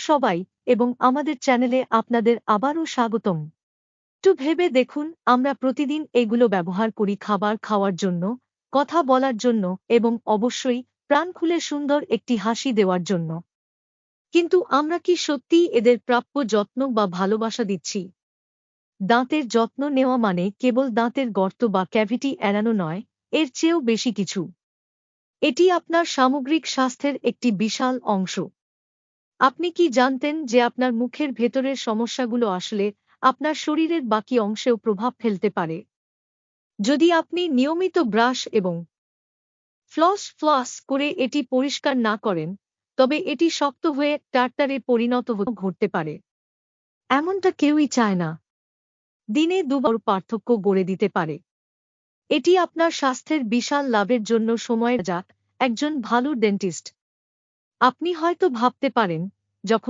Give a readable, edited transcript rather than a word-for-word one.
সবাই এবং আমাদের চ্যানেলে আপনাদের আবারও স্বাগতম। একটু ভেবে দেখুন, আমরা প্রতিদিন এগুলো ব্যবহার করি খাবার খাওয়ার জন্য, কথা বলার জন্য এবং অবশ্যই প্রাণ খুলে সুন্দর একটি হাসি দেওয়ার জন্য। কিন্তু আমরা কি সত্যিই এদের প্রাপ্য যত্ন বা ভালোবাসা দিচ্ছি? দাঁতের যত্ন নেওয়া মানে কেবল দাঁতের গর্ত বা ক্যাভিটি এড়ানো নয়, এর চেয়েও বেশি কিছু। এটি আপনার সামগ্রিক স্বাস্থ্যের একটি বিশাল অংশ। আপনি কি জানতেন যে আপনার মুখের ভেতরের সমস্যাগুলো আসলে আপনার শরীরের বাকি অংশেও প্রভাব ফেলতে পারে? যদি আপনি নিয়মিত ব্রাশ এবং ফ্লস করে এটি পরিষ্কার না করেন, তবে এটি শক্ত হয়ে টারটারে পরিণত ঘটতে পারে। এমনটা কেউই চায় না। দিনে দুবার পার্থক্য গড়ে দিতে পারে। এটি আপনার স্বাস্থ্যের বিশাল লাভের জন্য সময়ের যাক। একজন ভালো ডেন্টিস্ট। আপনি হয়তো ভাবতে পারেন, যখন